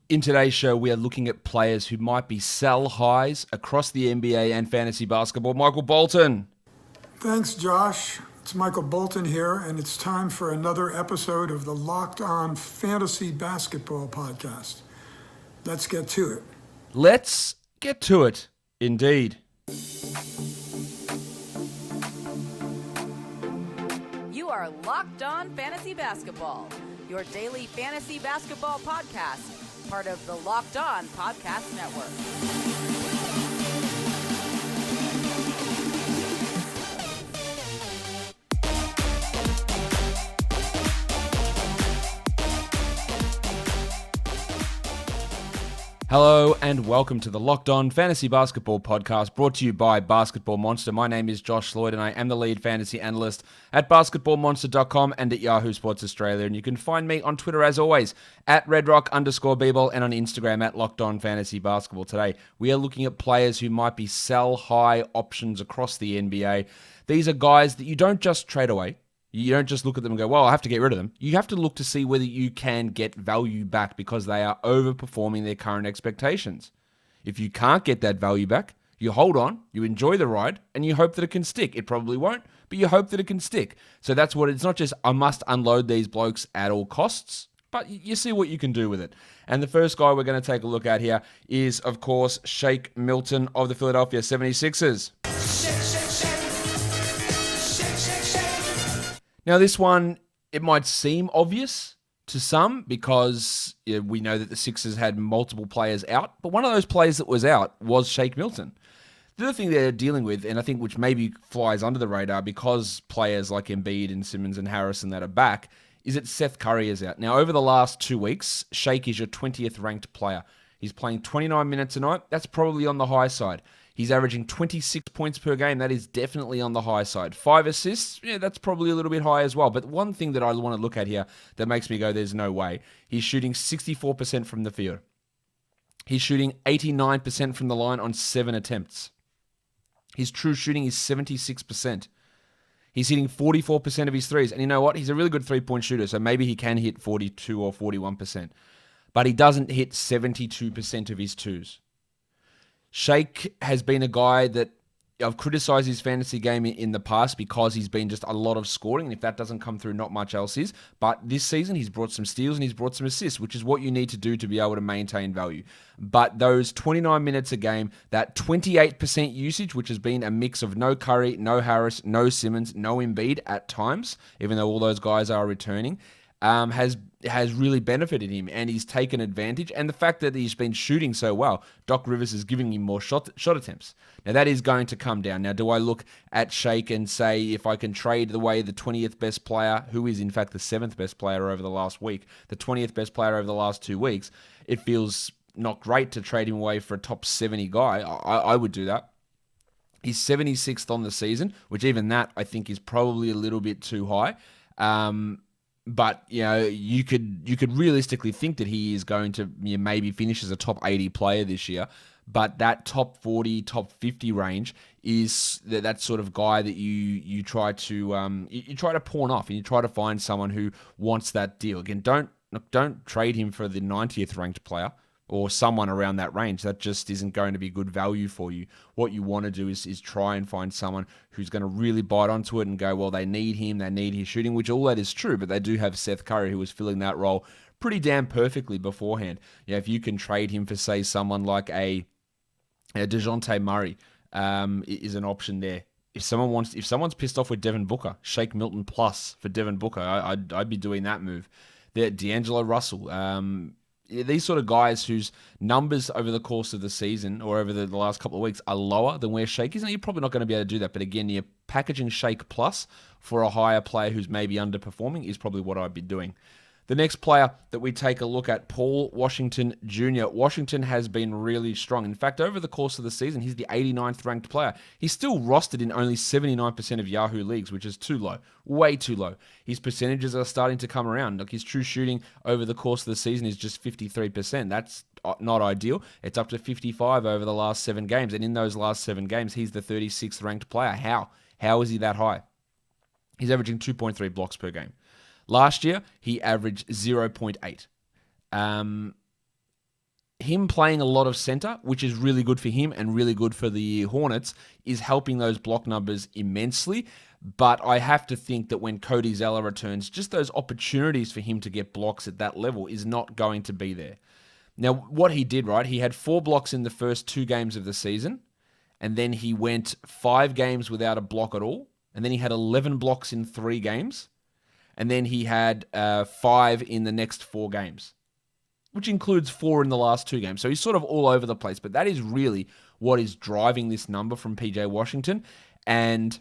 In today's show, we are looking at players who might be sell highs across the NBA and fantasy basketball. Michael Bolton. Thanks, Josh. It's Michael Bolton here, and it's time for another episode of the Locked On Fantasy Basketball Podcast. Let's get to it. Let's get to it, indeed. You are Locked On Fantasy Basketball, your daily fantasy basketball podcast, part of the Locked On Podcast Network. Hello and welcome to the Locked On Fantasy Basketball Podcast, brought to you by Basketball Monster. My name is Josh Lloyd and I am the lead fantasy analyst at basketballmonster.com and at Yahoo Sports Australia. And you can find me on Twitter as always at redrock_bball and on Instagram at Locked On Fantasy Basketball. Today we are looking at players who might be sell high options across the NBA. These are guys that you don't just trade away. You don't just look at them and go, well, I have to get rid of them. You have to look to see whether you can get value back because they are overperforming their current expectations. If you can't get that value back, you hold on, you enjoy the ride, and you hope that it can stick. It probably won't, but you hope that it can stick. So that's what it's not just, I must unload these blokes at all costs, but you see what you can do with it. And the first guy we're going to take a look at here is, of course, Shake Milton of the Philadelphia 76ers. Now, this one, it might seem obvious to some because we know that the Sixers had multiple players out, but one of those players that was out was Shake Milton. The other thing they're dealing with, and I think which maybe flies under the radar because players like Embiid and Simmons and Harrison that are back, is that Seth Curry is out. Now, over the last 2 weeks, Shake is your 20th ranked player. He's playing 29 minutes a night. That's probably on the high side. He's averaging 26 points per game. That is definitely on the high side. 5 assists, that's probably a little bit high as well. But one thing that I want to look at here that makes me go, there's no way. He's shooting 64% from the field. He's shooting 89% from the line on 7 attempts. His true shooting is 76%. He's hitting 44% of his threes. And you know what? He's a really good three-point shooter, so maybe he can hit 42 or 41%. But he doesn't hit 72% of his twos. Shake has been a guy that I've criticized his fantasy game in the past because he's been just a lot of scoring, and if that doesn't come through, not much else is. But this season, he's brought some steals and he's brought some assists, which is what you need to do to be able to maintain value. But those 29 minutes a game, that 28% usage, which has been a mix of no Curry, no Harris, no Simmons, no Embiid at times, even though all those guys are returning, has really benefited him, and he's taken advantage. And the fact that he's been shooting so well, Doc Rivers is giving him more shot attempts. Now that is going to come down. Now, do I look at Shake and say if I can trade away the 20th best player, who is in fact the 7th best player over the last week, the 20th best player over the last 2 weeks, it feels not great to trade him away for a top 70 guy. I would do that. He's 76th on the season, which even that I think is probably a little bit too high. But you could realistically think that he is going to maybe finish as a top 80 player this year. But that top 40, top 50 range is that sort of guy that you try to you try to pawn off, and you try to find someone who wants that deal. Again, don't trade him for the 90th ranked player or someone around that range. That just isn't going to be good value for you. What you want to do is try and find someone who's going to really bite onto it and go, well, they need him, they need his shooting, which all that is true, but they do have Seth Curry who was filling that role pretty damn perfectly beforehand. If you can trade him for, say, someone like a DeJounte Murray is an option there. If someone's pissed off with Devin Booker, Shake Milton plus for Devin Booker, I'd be doing that move. D'Angelo Russell, these sort of guys whose numbers over the course of the season or over the last couple of weeks are lower than where Shake is. Now, you're probably not going to be able to do that. But again, you're packaging Shake plus for a higher player who's maybe underperforming is probably what I'd be doing. The next player that we take a look at, Paul Washington Jr. Washington has been really strong. In fact, over the course of the season, he's the 89th ranked player. He's still rostered in only 79% of Yahoo leagues, which is too low, way too low. His percentages are starting to come around. Like his true shooting over the course of the season is just 53%. That's not ideal. It's up to 55 over the last 7 games. And in those last 7 games, he's the 36th ranked player. How? How is he that high? He's averaging 2.3 blocks per game. Last year, he averaged 0.8. him playing a lot of center, which is really good for him and really good for the Hornets, is helping those block numbers immensely. But I have to think that when Cody Zeller returns, just those opportunities for him to get blocks at that level is not going to be there. Now, what he did, right, he had 4 blocks in the first 2 games of the season, and then he went 5 games without a block at all, and then he had 11 blocks in 3 games, and then he had 5 in the next 4 games, which includes 4 in the last 2 games. So he's sort of all over the place, but that is really what is driving this number from PJ Washington. And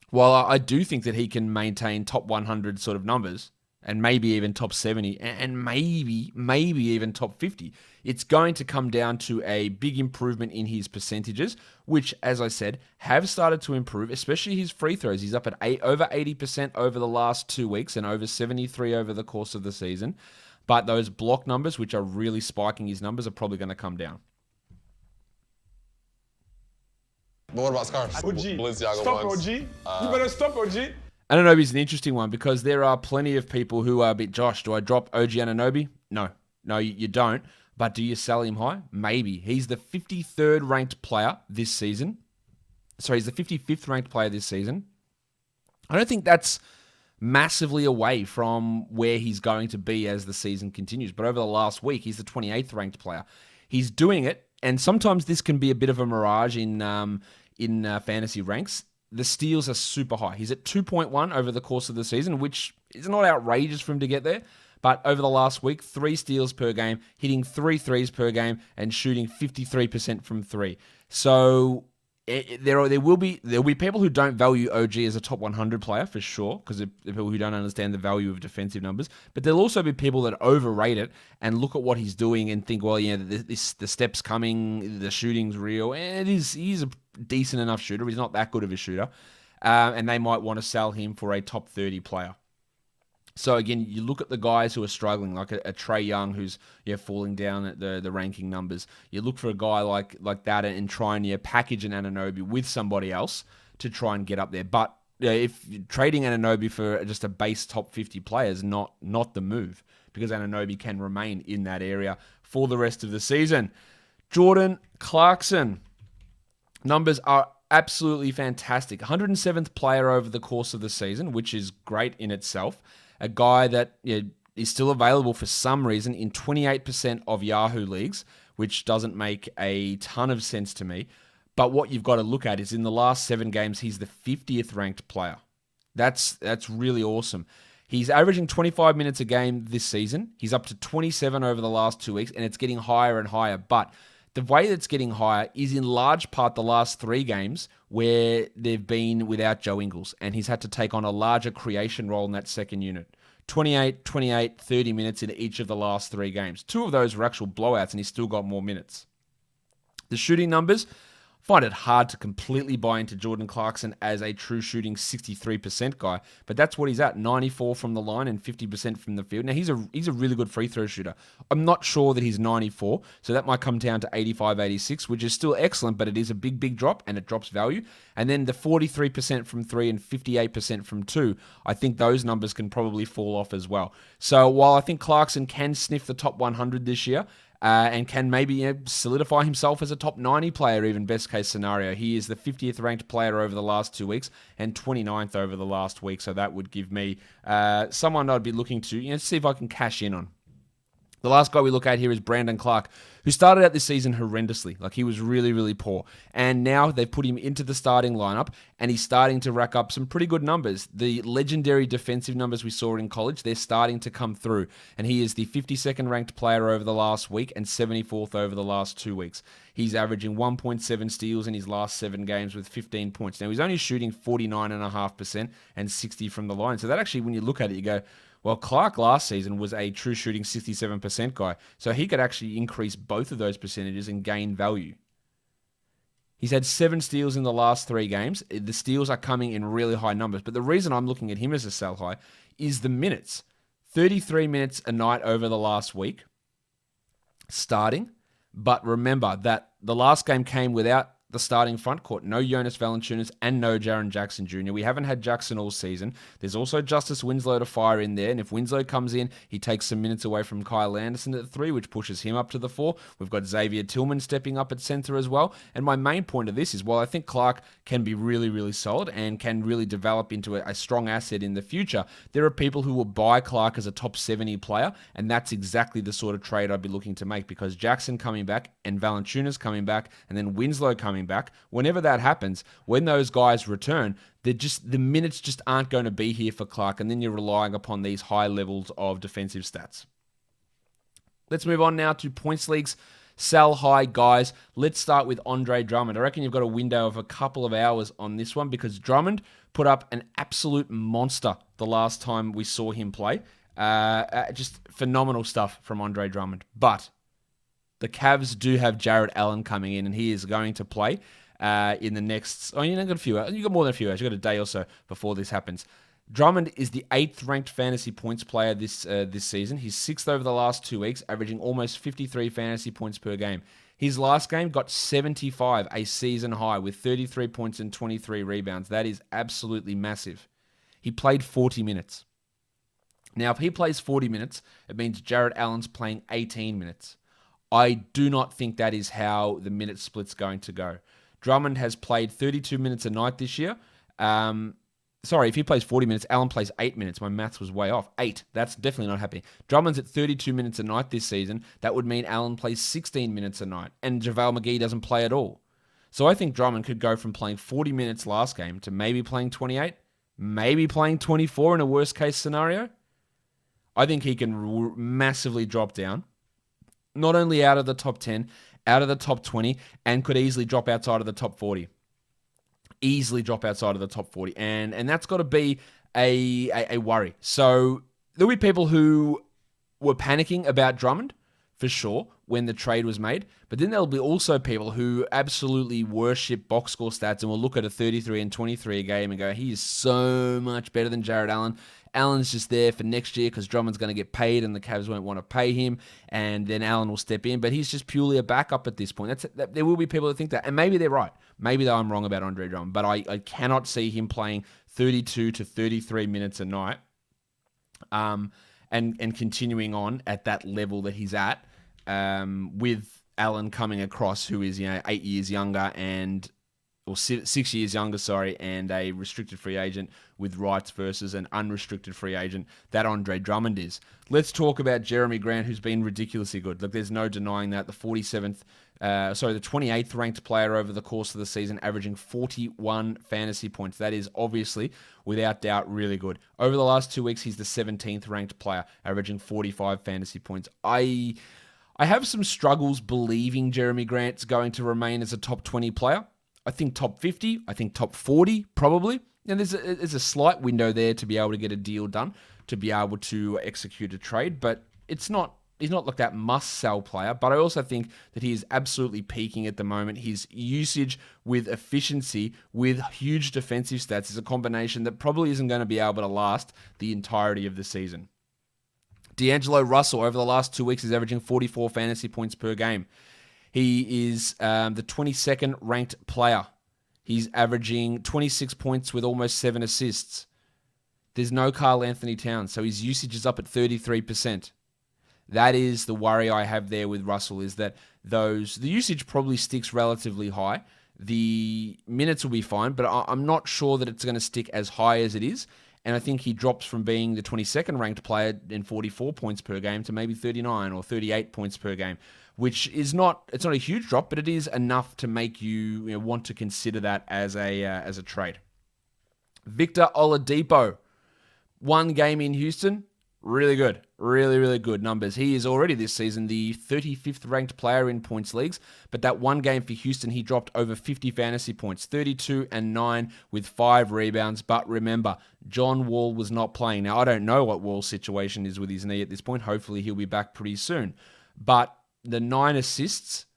while I do think that he can maintain top 100 sort of numbers, and maybe even top 70, and maybe even top 50, it's going to come down to a big improvement in his percentages, which, as I said, have started to improve, especially his free throws. He's up at over 80% over the last 2 weeks and over 73 over the course of the season. But those block numbers, which are really spiking his numbers, are probably going to come down. But what about scarves? OG. Balenciaga Stop ones. OG. You better stop OG. Anunoby's an interesting one because there are plenty of people who are a bit, Josh, do I drop OG Anunoby? No, you don't. But do you sell him high? Maybe. He's the 53rd ranked player this season. Sorry, he's the 55th ranked player this season. I don't think that's massively away from where he's going to be as the season continues. But over the last week, he's the 28th ranked player. He's doing it, and sometimes this can be a bit of a mirage in fantasy ranks. The steals are super high. He's at 2.1 over the course of the season, which is not outrageous for him to get there. But over the last week, 3 steals per game, hitting 3 threes per game, and shooting 53% from 3. So there will be people who don't value OG as a top 100 player for sure, because they're people who don't understand the value of defensive numbers. But there'll also be people that overrate it and look at what he's doing and think, well, yeah, the steps coming, the shooting's real, and he's a decent enough shooter. He's not that good of a shooter, and they might want to sell him for a top 30 player. So again, you look at the guys who are struggling, like a Trae Young who's falling down at the ranking numbers. You look for a guy like that and try and package an Anunoby with somebody else to try and get up there. But if trading Anunoby for just a base top 50 player is not the move, because Anunoby can remain in that area for the rest of the season. Jordan Clarkson. Numbers are absolutely fantastic. 107th player over the course of the season, which is great in itself. A guy that is still available for some reason in 28% of Yahoo leagues, which doesn't make a ton of sense to me. But what you've got to look at is in the last 7 games, he's the 50th ranked player. That's really awesome. He's averaging 25 minutes a game this season. He's up to 27 over the last 2 weeks, and it's getting higher and higher. But the way that's getting higher is in large part the last 3 games where they've been without Joe Ingles, and he's had to take on a larger creation role in that second unit. 28, 30 minutes in each of the last 3 games. 2 of those were actual blowouts, and he's still got more minutes. The shooting numbers, find it hard to completely buy into Jordan Clarkson as a true shooting 63% guy, but that's what he's at, 94 from the line and 50% from the field. Now, he's a really good free throw shooter. I'm not sure that he's 94, so that might come down to 85, 86, which is still excellent, but it is a big drop, and it drops value. And then the 43% from 3 and 58% from 2, I think those numbers can probably fall off as well. So while I think Clarkson can sniff the top 100 this year, and can maybe solidify himself as a top 90 player, even best case scenario. He is the 50th ranked player over the last 2 weeks and 29th over the last week. So that would give me someone I'd be looking to see if I can cash in on. The last guy we look at here is Brandon Clark, who started out this season horrendously. Like, he was really, really poor. And now they've put him into the starting lineup, and he's starting to rack up some pretty good numbers. The legendary defensive numbers we saw in college, they're starting to come through. And he is the 52nd ranked player over the last week and 74th over the last 2 weeks. He's averaging 1.7 steals in his last 7 games with 15 points. Now, he's only shooting 49.5% and 60 from the line. So that actually, when you look at it, you go, well, Clark last season was a true shooting 67% guy, so he could actually increase both of those percentages and gain value. He's had 7 steals in the last 3 games. The steals are coming in really high numbers, but the reason I'm looking at him as a sell high is the minutes. 33 minutes a night over the last week, starting. But remember that the last game came without the starting front court. No Jonas Valanciunas and no Jaren Jackson Jr. We haven't had Jackson all season. There's also Justice Winslow to fire in there, and if Winslow comes in, he takes some minutes away from Kyle Anderson at the 3, which pushes him up to the 4. We've got Xavier Tillman stepping up at center as well. And my main point of this is, while I think Clark can be really, really solid and can really develop into a strong asset in the future, there are people who will buy Clark as a top 70 player, and that's exactly the sort of trade I'd be looking to make, because Jackson coming back and Valanciunas coming back and then Winslow coming back, whenever that happens, when those guys return, the minutes just aren't going to be here for Clark, and then you're relying upon these high levels of defensive stats. Let's move on now to points leagues. Sell high guys. Let's start with Andre Drummond. I reckon you've got a window of a couple of hours on this one, because Drummond put up an absolute monster the last time we saw him play. Just phenomenal stuff from Andre Drummond. But the Cavs do have Jarrett Allen coming in, and he is going to play in the next... Oh, you've got a few hours. You've got more than a few hours. You've got a day or so before this happens. Drummond is the 8th ranked fantasy points player this season. He's 6th over the last 2 weeks, averaging almost 53 fantasy points per game. His last game got 75, a season high, with 33 points and 23 rebounds. That is absolutely massive. He played 40 minutes. Now, if he plays 40 minutes, it means Jarrett Allen's playing 18 minutes. I do not think that is how the minute split's going to go. Drummond has played 32 minutes a night this year. If he plays 40 minutes, Allen plays 8 minutes. My maths was way off. 8. That's definitely not happening. Drummond's at 32 minutes a night this season. That would mean Allen plays 16 minutes a night, and JaVale McGee doesn't play at all. So I think Drummond could go from playing 40 minutes last game to maybe playing 28, maybe playing 24 in a worst-case scenario. I think he can massively drop down, not only out of the top 10, out of the top 20, and could easily drop outside of the top 40. Easily drop outside of the top 40. And that's got to be a worry. So there'll be people who were panicking about Drummond, for sure, when the trade was made. But then there'll be also people who absolutely worship box score stats and will look at a 33 and 23 a game and go, he is so much better than Jarrett Allen. Allen's just there for next year because Drummond's going to get paid and the Cavs won't want to pay him, and then Allen will step in. But he's just purely a backup at this point. There will be people that think that, and maybe they're right. Maybe I'm wrong about Andre Drummond, but I cannot see him playing 32 to 33 minutes a night and continuing on at that level that he's at with Allen coming across, who is 8 years younger or 6 years younger, and a restricted free agent with rights versus an unrestricted free agent that Andre Drummond is. Let's talk about Jeremy Grant, who's been ridiculously good. Look, there's no denying that. The 28th ranked player over the course of the season, averaging 41 fantasy points. That is obviously, without doubt, really good. Over the last 2 weeks, he's the 17th ranked player, averaging 45 fantasy points. I have some struggles believing Jeremy Grant's going to remain as a top 20 player. I think top 50, I think top 40, probably. And there's a slight window there to be able to get a deal done, to be able to execute a trade, but he's not like that must-sell player. But I also think that he is absolutely peaking at the moment. His usage with efficiency, with huge defensive stats, is a combination that probably isn't going to be able to last the entirety of the season. D'Angelo Russell, over the last 2 weeks, is averaging 44 fantasy points per game. He is the 22nd ranked player. He's averaging 26 points with almost 7 assists. There's no Karl Anthony Towns, so his usage is up at 33%. That is the worry I have there with Russell, is that the usage probably sticks relatively high. The minutes will be fine, but I'm not sure that it's going to stick as high as it is. And I think he drops from being the 22nd ranked player in 44 points per game to maybe 39 or 38 points per game, which is it's not a huge drop, but it is enough to make you want to consider that as a trade. Victor Oladipo, 1 game in Houston, really good. Really, really good numbers. He is already this season the 35th ranked player in points leagues, but that 1 game for Houston, he dropped over 50 fantasy points, 32 and 9 with 5 rebounds. But remember, John Wall was not playing. Now, I don't know what Wall's situation is with his knee at this point. Hopefully, he'll be back pretty soon. But the 9 assists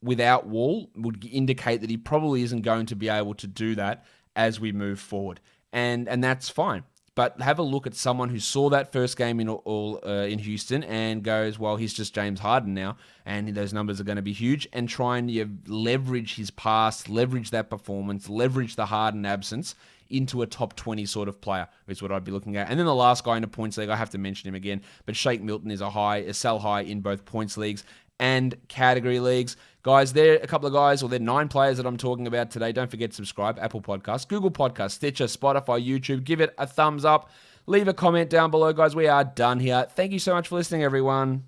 without Wall would indicate that he probably isn't going to be able to do that as we move forward. And that's fine. But have a look at someone who saw that first game in Houston and goes, well, he's just James Harden now, and those numbers are going to be huge, and try and leverage his past, leverage that performance, leverage the Harden absence into a top 20 sort of player is what I'd be looking at. And then the last guy in the points league, I have to mention him again, but Shake Milton is a sell high in both points leagues and category leagues. Guys, they're a couple of guys, or they're 9 players that I'm talking about today. Don't forget to subscribe. Apple Podcasts, Google Podcasts, Stitcher, Spotify, YouTube. Give it a thumbs up. Leave a comment down below, guys. We are done here. Thank you so much for listening, everyone.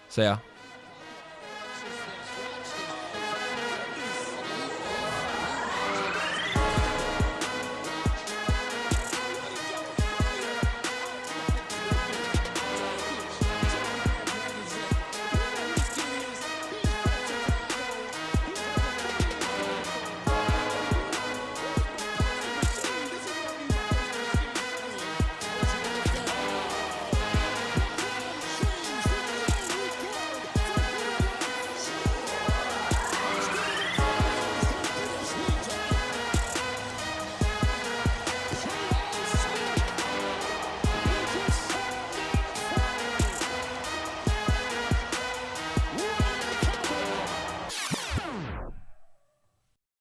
See ya.